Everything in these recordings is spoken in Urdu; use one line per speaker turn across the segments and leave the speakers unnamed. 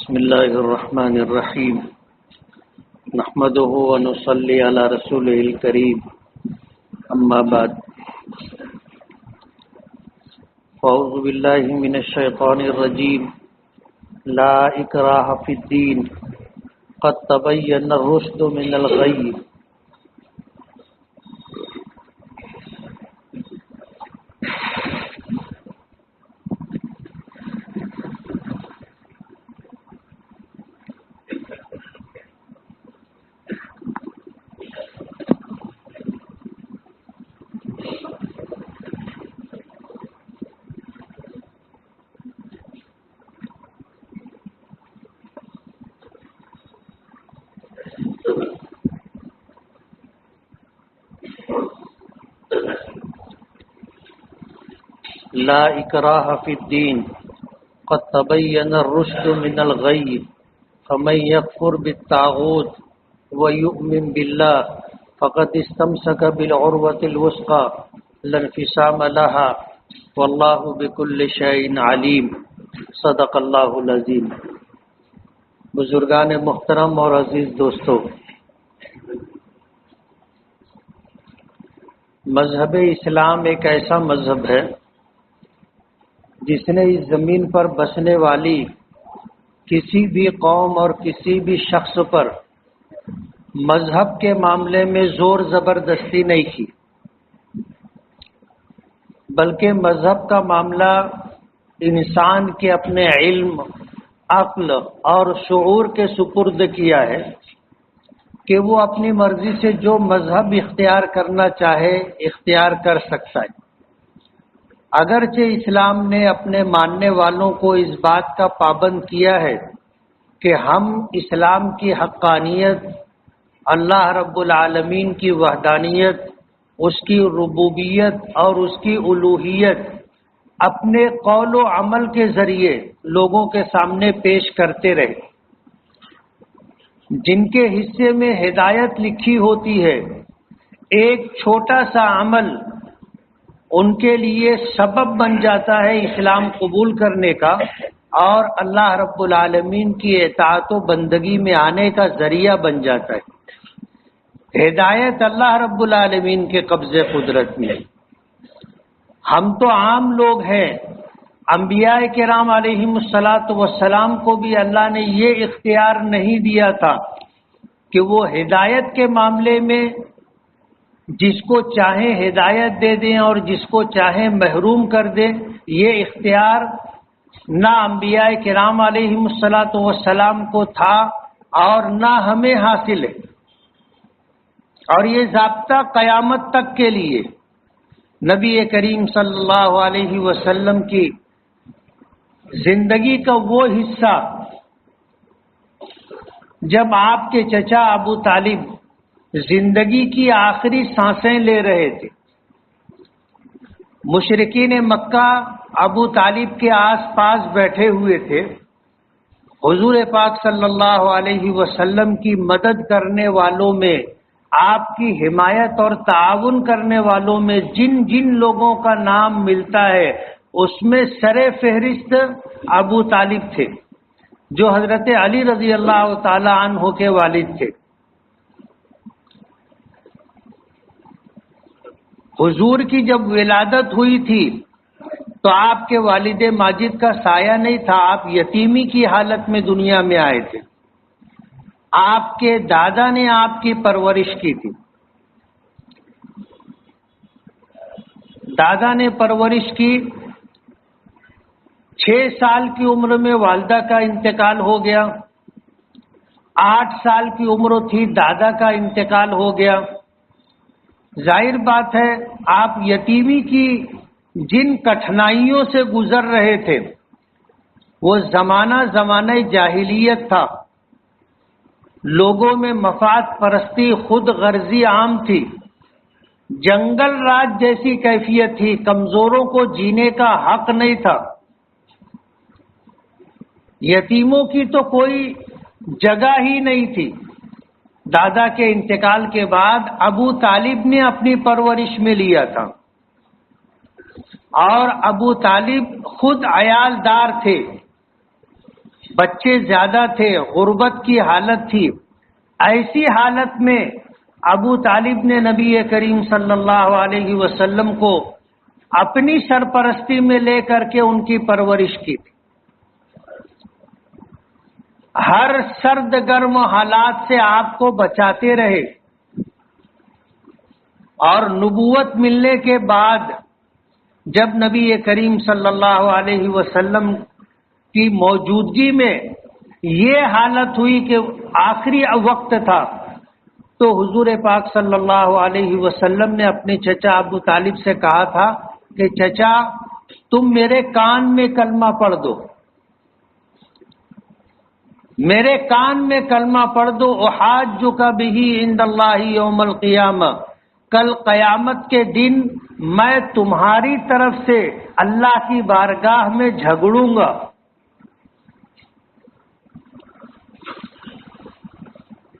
بسم الله الرحمن الرحيم نحمده ونصلي على رسوله الكريم أما بعد فأعوذ بالله من الشيطان الرجيم لا إكراه في الدين قد تبين الرشد من الغي لا إكراه في الدين قد تبين الرشد من الغي فمن يكفر بالطاغوت ويؤمن بالله فقد استمسك بالعروة الوثقى لا انفصام لها والله بكل شيء عليم صدق اللہ العظیم۔ بزرگان محترم اور عزیز دوستو، مذہب اسلام ایک ایسا مذہب ہے جس نے اس زمین پر بسنے والی کسی بھی قوم اور کسی بھی شخص پر مذہب کے معاملے میں زور زبردستی نہیں کی، بلکہ مذہب کا معاملہ انسان کے اپنے علم، عقل اور شعور کے سپرد کیا ہے کہ وہ اپنی مرضی سے جو مذہب اختیار کرنا چاہے اختیار کر سکتا ہے۔ اگرچہ اسلام نے اپنے ماننے والوں کو اس بات کا پابند کیا ہے کہ ہم اسلام کی حقانیت، اللہ رب العالمین کی وحدانیت، اس کی ربوبیت اور اس کی الوہیت اپنے قول و عمل کے ذریعے لوگوں کے سامنے پیش کرتے رہے۔ جن کے حصے میں ہدایت لکھی ہوتی ہے، ایک چھوٹا سا عمل ان کے لیے سبب بن جاتا ہے اسلام قبول کرنے کا اور اللہ رب العالمین کی اطاعت و بندگی میں آنے کا ذریعہ بن جاتا ہے۔ ہدایت اللہ رب العالمین کے قبضے قدرت میں۔ ہم تو عام لوگ ہیں، انبیاء کرام علیہم الصلاۃ والسلام کو بھی اللہ نے یہ اختیار نہیں دیا تھا کہ وہ ہدایت کے معاملے میں جس کو چاہے ہدایت دے دیں اور جس کو چاہے محروم کر دیں۔ یہ اختیار نہ انبیاء کرام علیہم الصلاۃ والسلام کو تھا اور نہ ہمیں حاصل ہے، اور یہ ضابطہ قیامت تک کے لیے نبی کریم صلی اللہ علیہ وسلم کی زندگی کا وہ حصہ جب آپ کے چچا ابو طالب زندگی کی آخری سانسیں لے رہے تھے، مشرکین مکہ ابو طالب کے آس پاس بیٹھے ہوئے تھے۔ حضور پاک صلی اللہ علیہ وسلم کی مدد کرنے والوں میں، آپ کی حمایت اور تعاون کرنے والوں میں جن جن لوگوں کا نام ملتا ہے اس میں سر فہرست ابو طالب تھے، جو حضرت علی رضی اللہ تعالی عنہ کے والد تھے۔ حضور کی جب ولادت ہوئی تھی تو آپ کے والد ماجد کا سایہ نہیں تھا، آپ یتیمی کی حالت میں دنیا میں آئے تھے۔ آپ کے دادا نے آپ کی پرورش کی تھی۔ دادا نے پرورش کی، 6 سال کی عمر میں والدہ کا انتقال ہو گیا، 8 سال کی عمر تھی دادا کا انتقال ہو گیا۔ ظاہر بات ہے آپ یتیمی کی جن کٹھنائیوں سے گزر رہے تھے وہ زمانہ جاہلیت تھا، لوگوں میں مفاد پرستی، خود غرضی عام تھی، جنگل راج جیسی کیفیت تھی، کمزوروں کو جینے کا حق نہیں تھا، یتیموں کی تو کوئی جگہ ہی نہیں تھی۔ دادا کے انتقال کے بعد ابو طالب نے اپنی پرورش میں لیا تھا، اور ابو طالب خود عیال دار تھے، بچے زیادہ تھے، غربت کی حالت تھی. ایسی حالت میں ابو طالب نے نبی کریم صلی اللہ علیہ وسلم کو اپنی سرپرستی میں لے کر کے ان کی پرورش کی تھی. ہر سرد گرم حالات سے آپ کو بچاتے رہے، اور نبوت ملنے کے بعد جب نبی کریم صلی اللہ علیہ وسلم کی موجودگی میں یہ حالت ہوئی کہ آخری وقت تھا، تو حضور پاک صلی اللہ علیہ وسلم نے اپنے چچا ابو طالب سے کہا تھا کہ چچا تم میرے کان میں کلمہ پڑھ دو، میرے کان میں کلمہ پڑھ دو. احاجک بہ عند اللہ یوم القیامہ، کل قیامت کے دن میں تمہاری طرف سے اللہ کی بارگاہ میں جھگڑوں گا.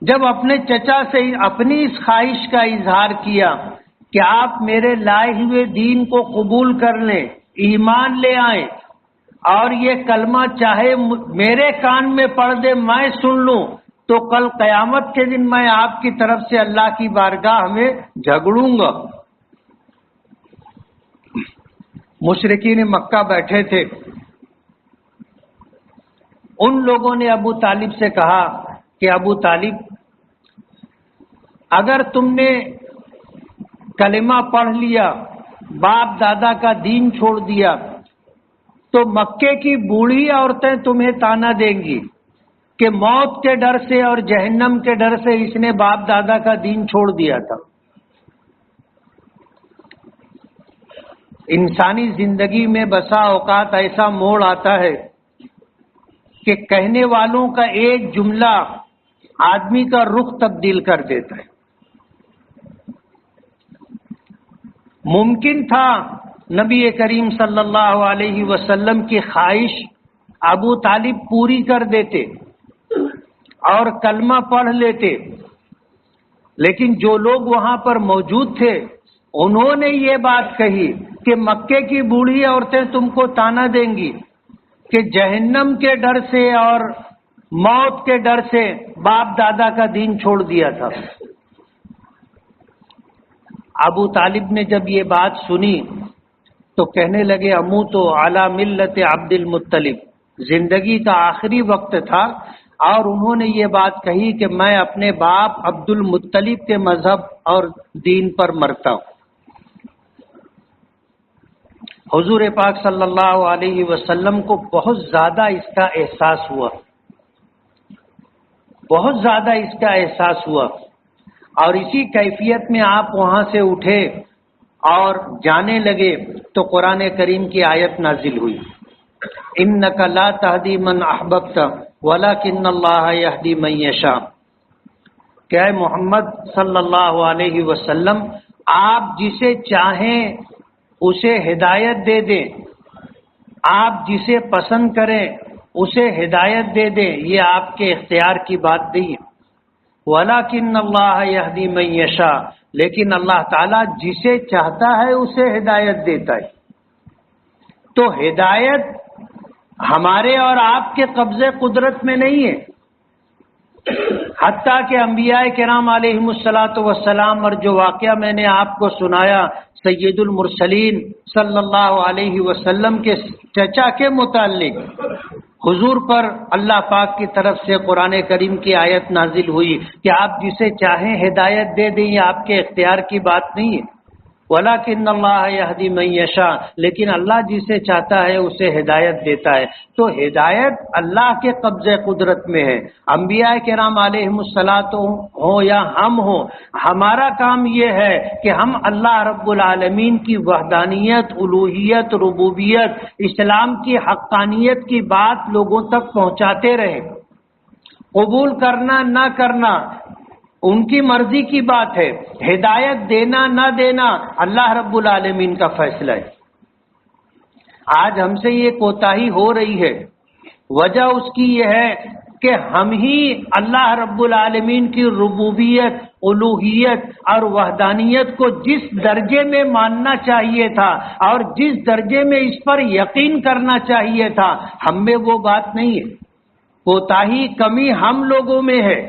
جب اپنے چچا سے اپنی اس خواہش کا اظہار کیا کہ آپ میرے لائے ہوئے دین کو قبول کر لیں، ایمان لے آئیں، اور یہ کلمہ چاہے میرے کان میں پڑھ دے میں سن لوں، تو کل قیامت کے دن میں آپ کی طرف سے اللہ کی بارگاہ میں جھگڑوں گا. مشرکین مکہ بیٹھے تھے، ان لوگوں نے ابو طالب سے کہا کہ ابو طالب اگر تم نے کلمہ پڑھ لیا، باپ دادا کا دین چھوڑ دیا، تو مکے کی بوڑھی عورتیں تمہیں تانا دیں گی کہ موت کے ڈر سے اور جہنم کے ڈر سے اس نے باپ دادا کا دین چھوڑ دیا تھا. انسانی زندگی میں بسا اوقات ایسا موڑ آتا ہے کہ کہنے والوں کا ایک جملہ آدمی کا رخ تبدیل کر دیتا ہے. ممکن تھا نبی کریم صلی اللہ علیہ وسلم کی خواہش ابو طالب پوری کر دیتے اور کلمہ پڑھ لیتے، لیکن جو لوگ وہاں پر موجود تھے انہوں نے یہ بات کہی کہ مکے کی بوڑھی عورتیں تم کو تانا دیں گی کہ جہنم کے ڈر سے اور موت کے ڈر سے باپ دادا کا دین چھوڑ دیا تھا. ابو طالب نے جب یہ بات سنی تو کہنے لگے اموت علی ملت عبد المطلب. زندگی کا آخری وقت تھا اور انہوں نے یہ بات کہی کہ میں اپنے باپ عبد المطلب کے مذہب اور دین پر مرتا ہوں. حضور پاک صلی اللہ علیہ وسلم کو بہت زیادہ اس کا احساس ہوا، بہت زیادہ اس کا احساس ہوا، اور اسی کیفیت میں آپ وہاں سے اٹھے اور جانے لگے تو قرآن کریم کی آیت نازل ہوئی، انک لا تہدی من احببت ولکن اللہ یہدی من یشاء. کہ اے محمد صلی اللہ علیہ وسلم آپ جسے چاہیں اسے ہدایت دے دیں، آپ جسے پسند کریں اسے ہدایت دے دیں، یہ آپ کے اختیار کی بات نہیں ہے. وَلَكِنَّ اللَّهَ يَهْدِي مَن يَشَاءُ، لیکن اللہ تعالیٰ جسے چاہتا ہے اسے ہدایت دیتا ہے. تو ہدایت ہمارے اور آپ کے قبضے قدرت میں نہیں ہے. حتیٰ کہ انبیاء کرام علیہم الصلاۃ والسلام، اور جو واقعہ میں نے آپ کو سنایا سید المرسلین صلی اللہ علیہ وسلم کے چچا کے متعلق، حضور پر اللہ پاک کی طرف سے قرآن کریم کی آیت نازل ہوئی کہ آپ جسے چاہیں ہدایت دے دیں، یہ آپ کے اختیار کی بات نہیں ہے. وَلَكِنَّ اللَّهَ يَهْدِي مَن يَشَاءُ، لیکن اللہ جسے چاہتا ہے اسے ہدایت دیتا ہے. تو ہدایت اللہ کے قبضے قدرت میں ہے. انبیاء کرام علیہم الصلاۃ ہوں یا ہم ہوں، ہمارا کام یہ ہے کہ ہم اللہ رب العالمین کی وحدانیت، الوہیت، ربوبیت، اسلام کی حقانیت کی بات لوگوں تک پہنچاتے رہیں. قبول کرنا نہ کرنا ان کی مرضی کی بات ہے، ہدایت دینا نہ دینا اللہ رب العالمین کا فیصلہ ہے. آج ہم سے یہ کوتاہی ہو رہی ہے، وجہ اس کی یہ ہے کہ ہم ہی اللہ رب العالمین کی ربوبیت، الوہیت اور وحدانیت کو جس درجے میں ماننا چاہیے تھا اور جس درجے میں اس پر یقین کرنا چاہیے تھا، ہم میں وہ بات نہیں ہے. کوتاہی کمی ہم لوگوں میں ہے.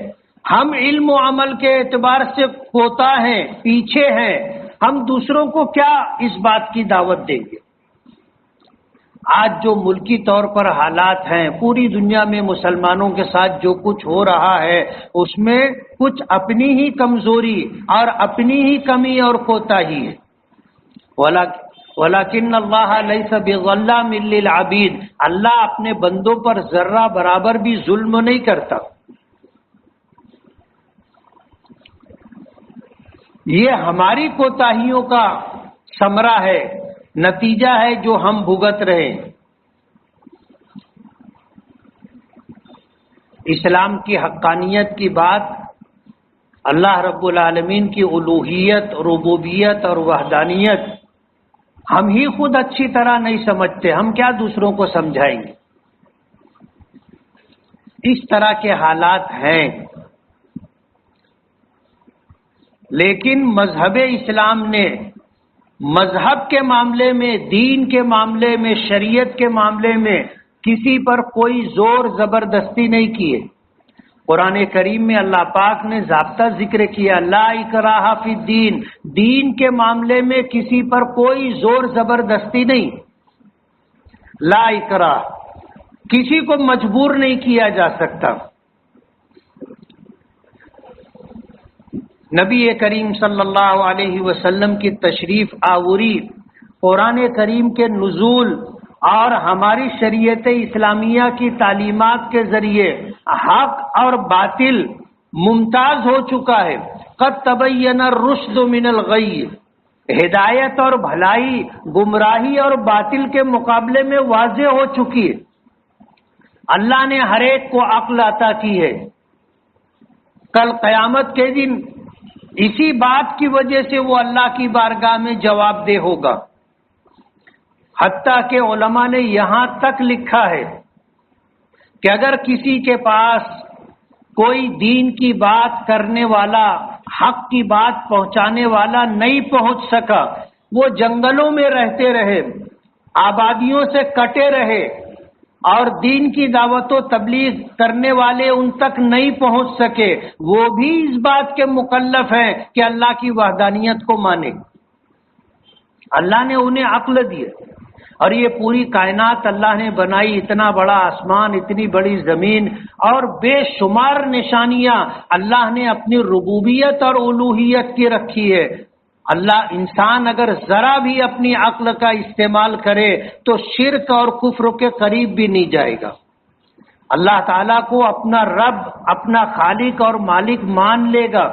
ہم علم و عمل کے اعتبار سے کوتا ہیں، پیچھے ہیں. ہم دوسروں کو کیا اس بات کی دعوت دیں گے؟ آج جو ملکی طور پر حالات ہیں، پوری دنیا میں مسلمانوں کے ساتھ جو کچھ ہو رہا ہے، اس میں کچھ اپنی ہی کمزوری اور اپنی ہی کمی اور کوتاہی ہے. وَلَكِنَّ اللَّهَ لَيْسَ بِظَلَّامٍ لِّلْعَبِيدِ، اللہ اپنے بندوں پر ذرہ برابر بھی ظلم نہیں کرتا. یہ ہماری کوتاہیوں کا ثمرہ ہے، نتیجہ ہے جو ہم بھگت رہے. اسلام کی حقانیت کی بات، اللہ رب العالمین کی الوہیت، ربوبیت اور وحدانیت ہم ہی خود اچھی طرح نہیں سمجھتے، ہم کیا دوسروں کو سمجھائیں گے؟ اس طرح کے حالات ہیں. لیکن مذہب اسلام نے مذہب کے معاملے میں، دین کے معاملے میں، شریعت کے معاملے میں کسی پر کوئی زور زبردستی نہیں کیے. قرآن کریم میں اللہ پاک نے ضابطہ ذکر کیا، لا اکراہ فی الدین، دین کے معاملے میں کسی پر کوئی زور زبردستی نہیں. لا اکراہ، کسی کو مجبور نہیں کیا جا سکتا. نبی کریم صلی اللہ علیہ وسلم کی تشریف آوری، قرآن کریم کے نزول اور ہماری شریعت اسلامیہ کی تعلیمات کے ذریعے حق اور باطل ممتاز ہو چکا ہے. قد تبین الرشد من الغی، ہدایت اور بھلائی گمراہی اور باطل کے مقابلے میں واضح ہو چکی ہے. اللہ نے ہر ایک کو عقل عطا کی ہے. کل قیامت کے دن اسی بات کی وجہ سے وہ اللہ کی بارگاہ میں جواب دہ ہوگا. حتیٰ کہ علماء نے یہاں تک لکھا ہے کہ اگر کسی کے پاس کوئی دین کی بات کرنے والا، حق کی بات پہنچانے والا نہیں پہنچ سکا، وہ جنگلوں میں رہتے رہے، آبادیوں سے کٹے رہے اور دین کی دعوت و تبلیغ کرنے والے ان تک نہیں پہنچ سکے، وہ بھی اس بات کے مکلف ہیں کہ اللہ کی وحدانیت کو مانے. اللہ نے انہیں عقل دی اور یہ پوری کائنات اللہ نے بنائی، اتنا بڑا آسمان، اتنی بڑی زمین اور بے شمار نشانیاں اللہ نے اپنی ربوبیت اور الوہیت کی رکھی ہے. اللہ انسان اگر ذرا بھی اپنی عقل کا استعمال کرے تو شرک اور کفر کے قریب بھی نہیں جائے گا. اللہ تعالیٰ کو اپنا رب، اپنا خالق اور مالک مان لے گا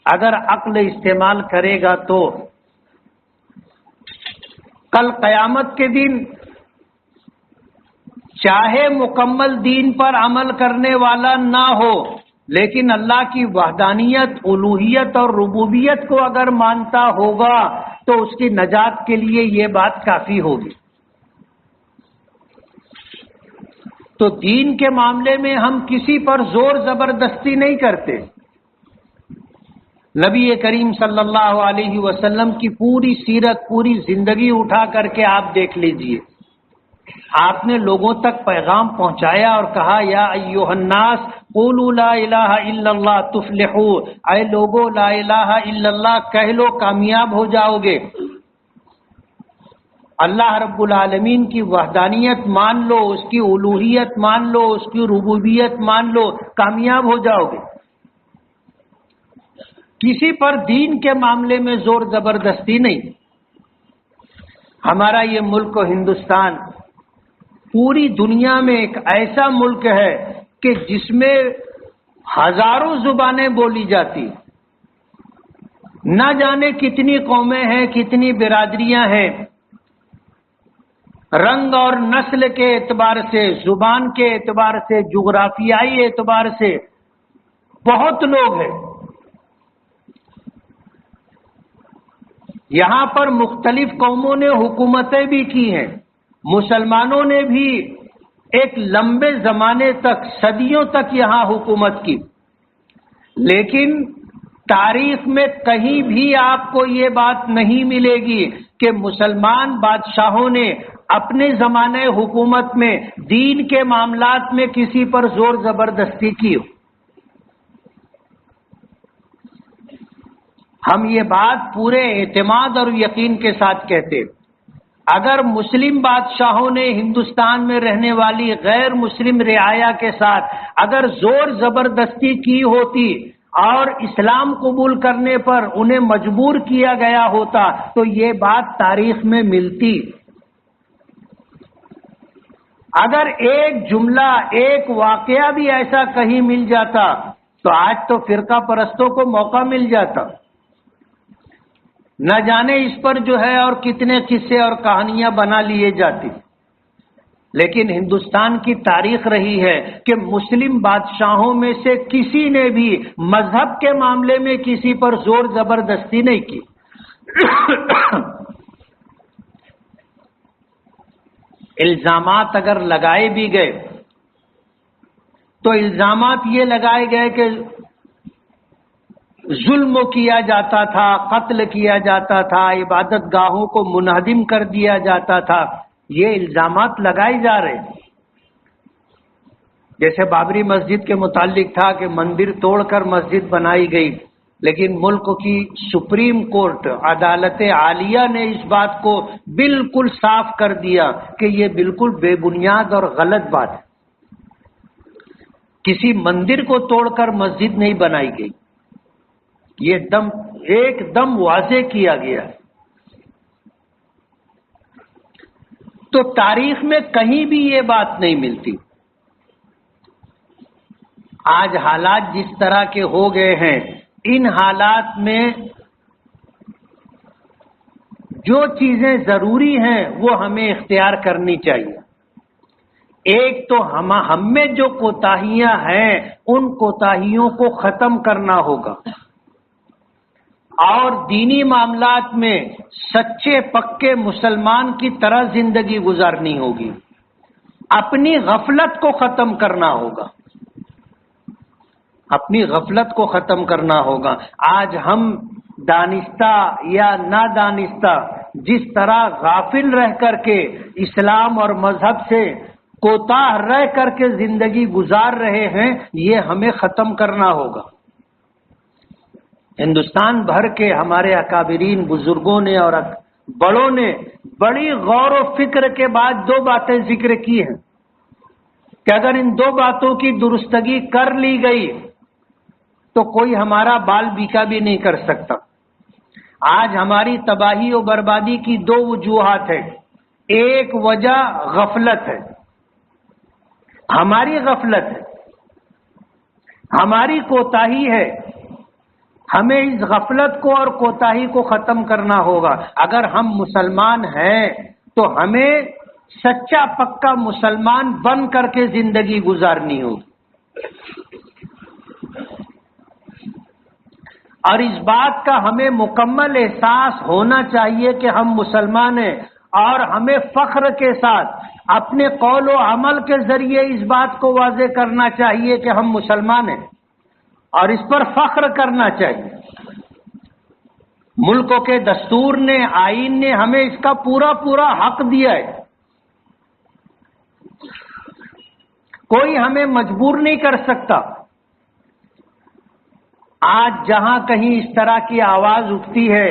اگر عقل استعمال کرے گا. تو کل قیامت کے دن چاہے مکمل دین پر عمل کرنے والا نہ ہو، لیکن اللہ کی وحدانیت، الوہیت اور ربوبیت کو اگر مانتا ہوگا تو اس کی نجات کے لیے یہ بات کافی ہوگی. تو دین کے معاملے میں ہم کسی پر زور زبردستی نہیں کرتے. نبی کریم صلی اللہ علیہ وسلم کی پوری سیرت، پوری زندگی اٹھا کر کے آپ دیکھ لیجئے. آپ نے لوگوں تک پیغام پہنچایا اور کہا، یا ایھا الناس قولوا لا الہ الا اللہ تفلحوا، اے لوگو لا الہ الا اللہ کہہ لو، کامیاب ہو جاؤ گے. اللہ رب العالمین کی وحدانیت مان لو، اس کی الوہیت مان لو، اس کی ربوبیت مان لو، کامیاب ہو جاؤ گے. کسی پر دین کے معاملے میں زور زبردستی نہیں. ہمارا یہ ملک ہندوستان پوری دنیا میں ایک ایسا ملک ہے کہ جس میں ہزاروں زبانیں بولی جاتی، نہ جانے کتنی قومیں ہیں، کتنی برادریاں ہیں. رنگ اور نسل کے اعتبار سے، زبان کے اعتبار سے، جغرافیائی اعتبار سے بہت لوگ ہیں. یہاں پر مختلف قوموں نے حکومتیں بھی کی ہیں. مسلمانوں نے بھی ایک لمبے زمانے تک، صدیوں تک یہاں حکومت کی. لیکن تاریخ میں کہیں بھی آپ کو یہ بات نہیں ملے گی کہ مسلمان بادشاہوں نے اپنے زمانے حکومت میں دین کے معاملات میں کسی پر زور زبردستی کی ہو؟ ہم یہ بات پورے اعتماد اور یقین کے ساتھ کہتے، اگر مسلم بادشاہوں نے ہندوستان میں رہنے والی غیر مسلم رعایا کے ساتھ اگر زور زبردستی کی ہوتی اور اسلام قبول کرنے پر انہیں مجبور کیا گیا ہوتا تو یہ بات تاریخ میں ملتی۔ اگر ایک جملہ ایک واقعہ بھی ایسا کہیں مل جاتا تو آج تو فرقہ پرستوں کو موقع مل جاتا، نہ جانے اس پر جو ہے اور کتنے قصے اور کہانیاں بنا لیے جاتی۔ لیکن ہندوستان کی تاریخ رہی ہے کہ مسلم بادشاہوں میں سے کسی نے بھی مذہب کے معاملے میں کسی پر زور زبردستی نہیں کی۔ الزامات اگر لگائے بھی گئے تو الزامات یہ لگائے گئے کہ ظلم کیا جاتا تھا، قتل کیا جاتا تھا، عبادت گاہوں کو منہدم کر دیا جاتا تھا، یہ الزامات لگائے جا رہے ہیں۔ جیسے بابری مسجد کے متعلق تھا کہ مندر توڑ کر مسجد بنائی گئی، لیکن ملک کی سپریم کورٹ عدالت عالیہ نے اس بات کو بالکل صاف کر دیا کہ یہ بالکل بے بنیاد اور غلط بات ہے۔ کسی مندر کو توڑ کر مسجد نہیں بنائی گئی، یہ ایک دم واضح کیا گیا۔ تو تاریخ میں کہیں بھی یہ بات نہیں ملتی۔ آج حالات جس طرح کے ہو گئے ہیں، ان حالات میں جو چیزیں ضروری ہیں وہ ہمیں اختیار کرنی چاہیے۔ ایک تو ہم میں جو کوتاہیاں ہیں ان کوتاہیوں کو ختم کرنا ہوگا، اور دینی معاملات میں سچے پکے مسلمان کی طرح زندگی گزارنی ہوگی۔ اپنی غفلت کو ختم کرنا ہوگا، اپنی غفلت کو ختم کرنا ہوگا۔ آج ہم دانستہ یا نادانستہ جس طرح غافل رہ کر کے اسلام اور مذہب سے کوتاہ رہ کر کے زندگی گزار رہے ہیں، یہ ہمیں ختم کرنا ہوگا۔ ہندوستان بھر کے ہمارے اکابرین بزرگوں نے اور بڑوں نے بڑی غور و فکر کے بعد دو باتیں ذکر کی ہیں کہ اگر ان دو باتوں کی درستگی کر لی گئی تو کوئی ہمارا بال بیکا بھی نہیں کر سکتا۔ آج ہماری تباہی و بربادی کی دو وجوہات ہیں۔ ایک وجہ غفلت ہے، ہماری غفلت ہے، ہماری کوتاہی ہے۔ ہمیں اس غفلت کو اور کوتاہی کو ختم کرنا ہوگا۔ اگر ہم مسلمان ہیں تو ہمیں سچا پکا مسلمان بن کر کے زندگی گزارنی ہوگی، اور اس بات کا ہمیں مکمل احساس ہونا چاہیے کہ ہم مسلمان ہیں، اور ہمیں فخر کے ساتھ اپنے قول و عمل کے ذریعے اس بات کو واضح کرنا چاہیے کہ ہم مسلمان ہیں، اور اس پر فخر کرنا چاہیے۔ ملکوں کے دستور نے، آئین نے ہمیں اس کا پورا پورا حق دیا ہے۔ کوئی ہمیں مجبور نہیں کر سکتا۔ آج جہاں کہیں اس طرح کی آواز اٹھتی ہے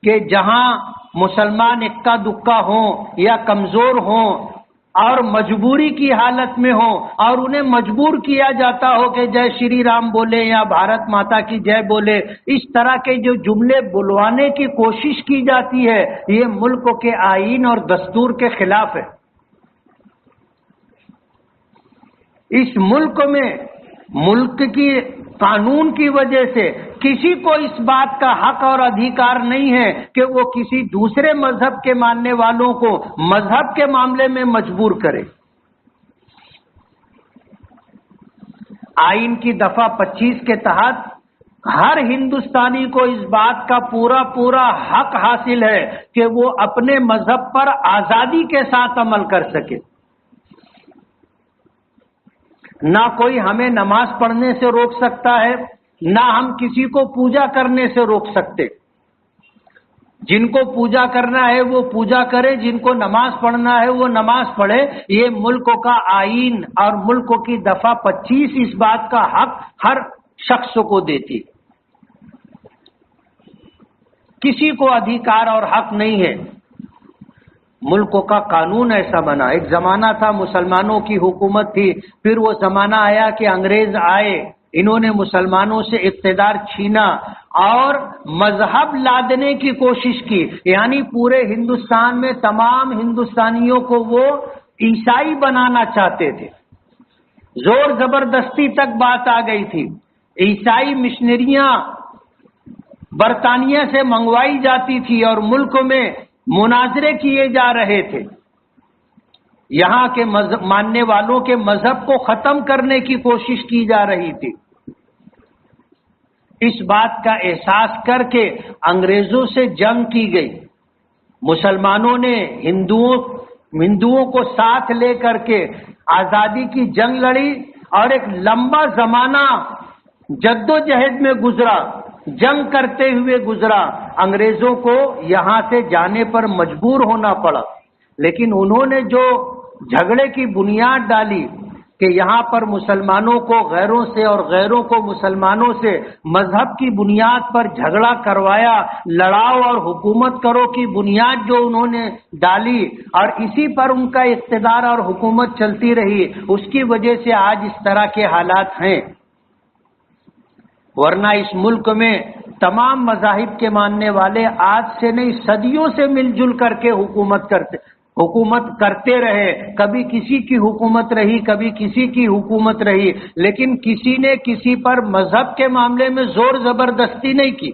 کہ جہاں مسلمان اکا دکا ہوں یا کمزور ہوں اور مجبوری کی حالت میں ہوں اور انہیں مجبور کیا جاتا ہو کہ جے شری رام بولے یا بھارت ماتا کی جے بولے، اس طرح کے جو جملے بلوانے کی کوشش کی جاتی ہے، یہ ملک کے آئین اور دستور کے خلاف ہے۔ اس ملک میں ملک کی قانون کی وجہ سے کسی کو اس بات کا حق اور ادھیکار نہیں ہے کہ وہ کسی دوسرے مذہب کے ماننے والوں کو مذہب کے معاملے میں مجبور کرے۔ آئین کی دفعہ 25 کے تحت ہر ہندوستانی کو اس بات کا پورا پورا حق حاصل ہے کہ وہ اپنے مذہب پر آزادی کے ساتھ عمل کر سکے۔ نہ کوئی ہمیں نماز پڑھنے سے روک سکتا ہے، نہ ہم کسی کو پوجا کرنے سے روک سکتے۔ جن کو پوجا کرنا ہے وہ پوجا کرے، جن کو نماز پڑھنا ہے وہ نماز پڑھے۔ یہ ملکوں کا آئین اور ملکوں کی دفعہ 25 اس بات کا حق ہر شخص کو دیتی، کسی کو ادھیکار اور حق نہیں ہے۔ ملکوں کا قانون ایسا بنا، ایک زمانہ تھا مسلمانوں کی حکومت تھی، پھر وہ زمانہ آیا کہ انگریز آئے، انہوں نے مسلمانوں سے اقتدار چھینا اور مذہب لادنے کی کوشش کی، یعنی پورے ہندوستان میں تمام ہندوستانیوں کو وہ عیسائی بنانا چاہتے تھے، زور زبردستی تک بات آ گئی تھی۔ عیسائی مشنریاں برطانیہ سے منگوائی جاتی تھی اور ملک میں مناظرے کیے جا رہے تھے، یہاں کے ماننے والوں کے مذہب کو ختم کرنے کی کوشش کی جا رہی تھی۔ اس بات کا احساس کر کے انگریزوں سے جنگ کی گئی، مسلمانوں نے ہندوؤں کو ساتھ لے کر کے آزادی کی جنگ لڑی اور ایک لمبا زمانہ جدوجہد میں گزرا، جنگ کرتے ہوئے گزرا، انگریزوں کو یہاں سے جانے پر مجبور ہونا پڑا، لیکن انہوں نے جو جھگڑے کی بنیاد ڈالی کہ یہاں پر مسلمانوں کو غیروں سے اور غیروں کو مسلمانوں سے مذہب کی بنیاد پر جھگڑا کروایا، لڑاؤ اور حکومت کرو کی بنیاد جو انہوں نے ڈالی اور اسی پر ان کا اقتدار اور حکومت چلتی رہی، اس کی وجہ سے آج اس طرح کے حالات ہیں۔ ورنہ اس ملک میں تمام مذاہب کے ماننے والے آج سے نہیں صدیوں سے مل جل کر کے حکومت کرتے رہے، کبھی کسی کی حکومت رہی، کبھی کسی کی حکومت رہی، لیکن کسی نے کسی پر مذہب کے معاملے میں زور زبردستی نہیں کی،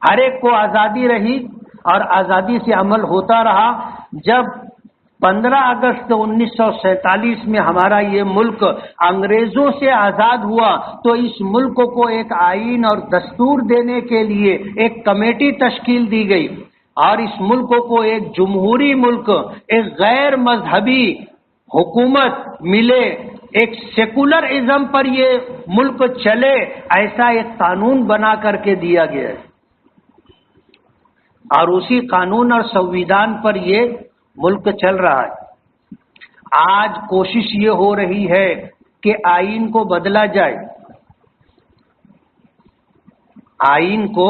ہر ایک کو آزادی رہی اور آزادی سے عمل ہوتا رہا۔ جب 15 اگست 1947 میں ہمارا یہ ملک انگریزوں سے آزاد ہوا تو اس ملک کو ایک آئین اور دستور دینے کے لیے ایک کمیٹی تشکیل دی گئی اور اس ملک کو ایک جمہوری ملک، ایک غیر مذہبی حکومت ملے، ایک سیکولر ازم پر یہ ملک چلے، ایسا ایک قانون بنا کر کے دیا گیا ہے اور اسی قانون اور سنویدھان پر یہ ملک چل رہا ہے۔ آج کوشش یہ ہو رہی ہے کہ آئین کو بدلا جائے، آئین کو،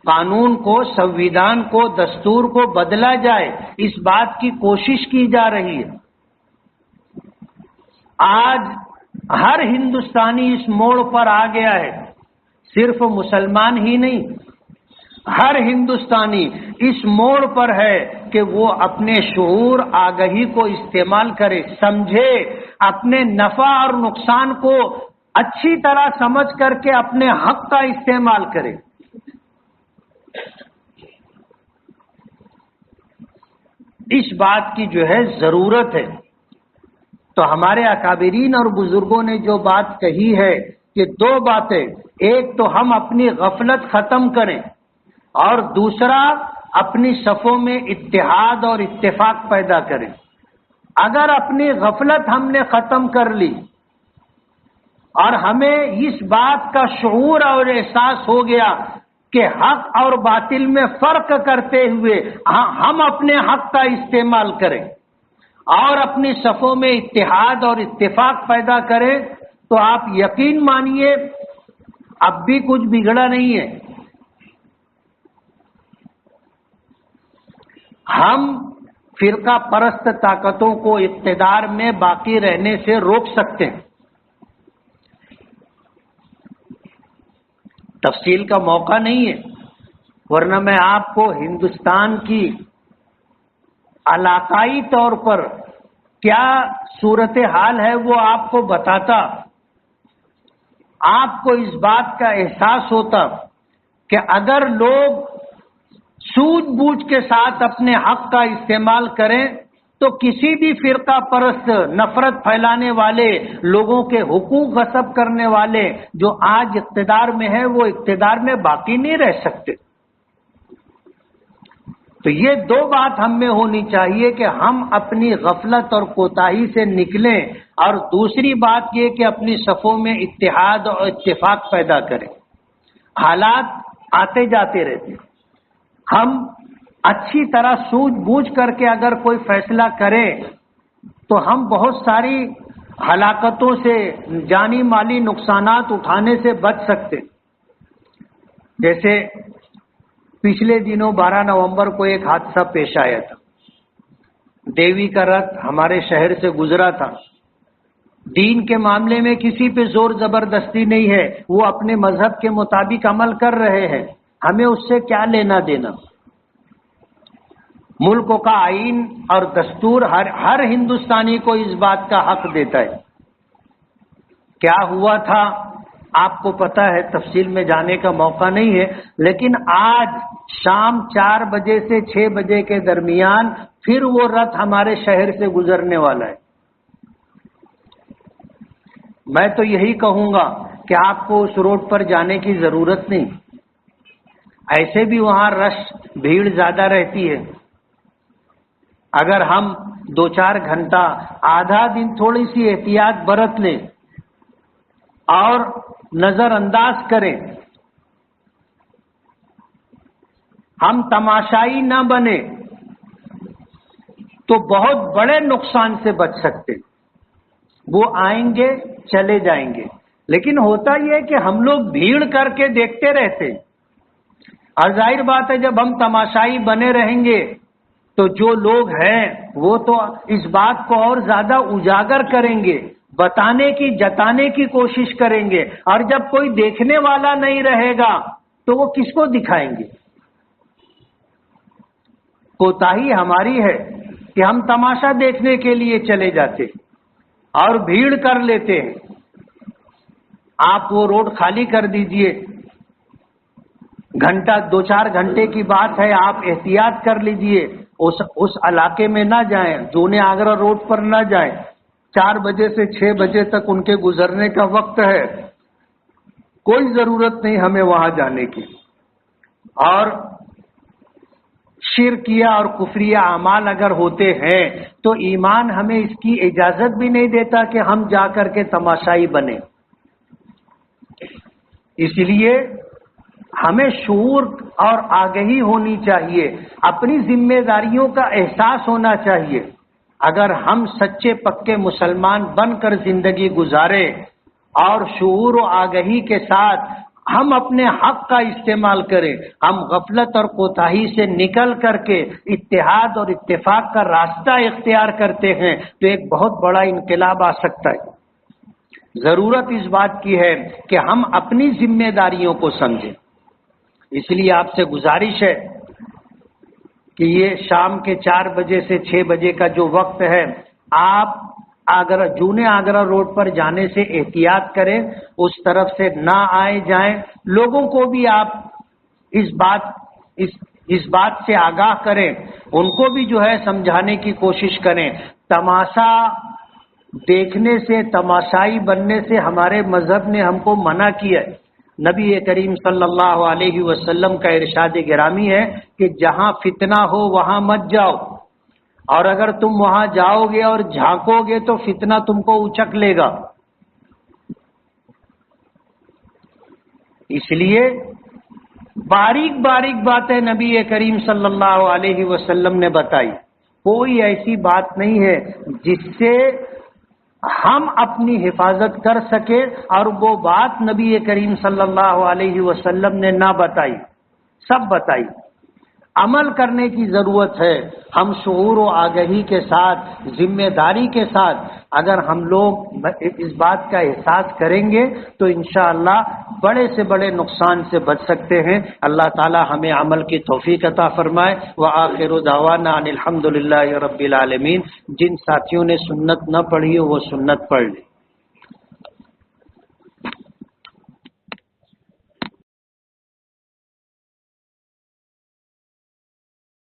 قانون کو، سنویدھان کو، دستور کو بدلا جائے، اس بات کی کوشش کی جا رہی ہے۔ آج ہر ہندوستانی اس موڑ پر آ گیا ہے، صرف مسلمان ہی نہیں، ہر ہندوستانی اس موڑ پر ہے کہ وہ اپنے شعور آگہی کو استعمال کرے، سمجھے، اپنے نفع اور نقصان کو اچھی طرح سمجھ کر کے اپنے حق کا استعمال کرے۔ اس بات کی جو ہے ضرورت ہے۔ تو ہمارے اکابرین اور بزرگوں نے جو بات کہی ہے کہ دو باتیں، ایک تو ہم اپنی غفلت ختم کریں اور دوسرا اپنی صفوں میں اتحاد اور اتفاق پیدا کریں۔ اگر اپنی غفلت ہم نے ختم کر لی اور ہمیں اس بات کا شعور اور احساس ہو گیا کہ حق اور باطل میں فرق کرتے ہوئے ہم اپنے حق کا استعمال کریں اور اپنی صفوں میں اتحاد اور اتفاق پیدا کریں، تو آپ یقین مانیے اب بھی کچھ بگڑا نہیں ہے۔ ہم فرقہ پرست طاقتوں کو اقتدار میں باقی رہنے سے روک سکتے ہیں۔ تفصیل کا موقع نہیں ہے، ورنہ میں آپ کو ہندوستان کی علاقائی طور پر کیا صورتحال ہے وہ آپ کو بتاتا، آپ کو اس بات کا احساس ہوتا کہ اگر لوگ سوجھ بوجھ کے ساتھ اپنے حق کا استعمال کریں تو کسی بھی فرقہ پرست، نفرت پھیلانے والے لوگوں کے حقوق غصب کرنے والے جو آج اقتدار میں ہیں وہ اقتدار میں باقی نہیں رہ سکتے۔ تو یہ دو بات ہم میں ہونی چاہیے کہ ہم اپنی غفلت اور کوتاہی سے نکلیں، اور دوسری بات یہ کہ اپنی صفوں میں اتحاد اور اتفاق پیدا کریں۔ حالات آتے جاتے رہتے ہیں، ہم اچھی طرح سوجھ بوجھ کر کے اگر کوئی فیصلہ کریں تو ہم بہت ساری ہلاکتوں سے، جانی مالی نقصانات اٹھانے سے بچ سکتے. جیسے پچھلے دنوں 12 نومبر کو ایک حادثہ پیش آیا تھا. دیوی کا رتھ ہمارے شہر سے گزرا تھا. دین کے معاملے میں کسی پہ زور زبردستی نہیں ہے، وہ اپنے مذہب کے مطابق عمل کر رہے ہیں، ہمیں اس سے کیا لینا دینا. ملک کا آئین اور دستور ہر ہندوستانی کو اس بات کا حق دیتا ہے. کیا ہوا تھا آپ کو پتا ہے، تفصیل میں جانے کا موقع نہیں ہے، لیکن آج شام 4 بجے سے 6 بجے کے درمیان پھر وہ رتھ ہمارے شہر سے گزرنے والا ہے. میں تو یہی کہوں گا کہ آپ کو اس روڈ پر جانے کی ضرورت نہیں. ایسے بھی وہاں رش بھیڑ زیادہ رہتی ہے. اگر ہم 2-4 گھنٹہ، آدھا دن تھوڑی سی احتیاط برت لیں اور نظر انداز کریں، ہم تماشائی نہ بنے تو بہت بڑے نقصان سے بچ سکتے. وہ آئیں گے چلے جائیں گے، لیکن ہوتا یہ ہے کہ ہم لوگ بھیڑ کر کے دیکھتے رہتے، اور ظاہر بات ہے جب ہم تماشائی بنے رہیں گے تو جو لوگ ہیں وہ تو اس بات کو اور زیادہ اجاگر کریں گے، بتانے کی، جتانے کی کوشش کریں گے، اور جب کوئی دیکھنے والا نہیں رہے گا تو وہ کس کو دکھائیں گے. کوتاہی ہماری ہے کہ ہم تماشا دیکھنے کے لیے چلے جاتے اور بھیڑ کر لیتے ہیں. آپ وہ روڈ خالی کر دیجئے، گھنٹہ 2-4 گھنٹے کی بات ہے، آپ احتیاط کر لیجئے، اس علاقے میں نہ جائیں، جونے آگرہ روڈ پر نہ جائیں. 4 بجے سے 6 بجے تک ان کے گزرنے کا وقت ہے، کوئی ضرورت نہیں ہمیں وہاں جانے کی. اور شرکیہ اور کفریہ اعمال اگر ہوتے ہیں تو ایمان ہمیں اس کی اجازت بھی نہیں دیتا کہ ہم جا کر کے تماشائی بنیں. اس لیے ہمیں شعور اور آگہی ہونی چاہیے، اپنی ذمہ داریوں کا احساس ہونا چاہیے. اگر ہم سچے پکے مسلمان بن کر زندگی گزارے اور شعور و آگہی کے ساتھ ہم اپنے حق کا استعمال کریں، ہم غفلت اور کوتاہی سے نکل کر کے اتحاد اور اتفاق کا راستہ اختیار کرتے ہیں تو ایک بہت بڑا انقلاب آ سکتا ہے. ضرورت اس بات کی ہے کہ ہم اپنی ذمہ داریوں کو سمجھیں. اس لیے آپ سے گزارش ہے کہ یہ شام کے 4 بجے سے 6 بجے کا جو وقت ہے، آپ جونے آگرہ روڈ پر جانے سے احتیاط کریں، اس طرف سے نہ آئے جائیں. لوگوں کو بھی آپ اس بات سے آگاہ کریں، ان کو بھی جو ہے سمجھانے کی کوشش کریں. تماشا دیکھنے سے، تماشائی بننے سے ہمارے مذہب نے ہم کو منع کیا ہے. نبی کریم صلی اللہ علیہ وسلم کا ارشاد گرامی ہے کہ جہاں فتنہ ہو وہاں مت جاؤ، اور اگر تم وہاں جاؤ گے اور جھانکو گے تو فتنہ تم کو اچک لے گا. اس لیے باریک باریک باتیں نبی کریم صلی اللہ علیہ وسلم نے بتائی. کوئی ایسی بات نہیں ہے جس سے ہم اپنی حفاظت کر سکے اور وہ بات نبی کریم صلی اللہ علیہ وسلم نے نہ بتائی، سب بتائی. عمل کرنے کی ضرورت ہے. ہم شعور و آگہی کے ساتھ، ذمہ داری کے ساتھ اگر ہم لوگ اس بات کا احساس کریں گے تو انشاءاللہ بڑے سے بڑے نقصان سے بچ سکتے ہیں. اللہ تعالی ہمیں عمل کی توفیق عطا فرمائے. وآخر دعوانا ان الحمد للہ رب العالمین. جن ساتھیوں نے سنت نہ پڑھی وہ سنت پڑھ لیں.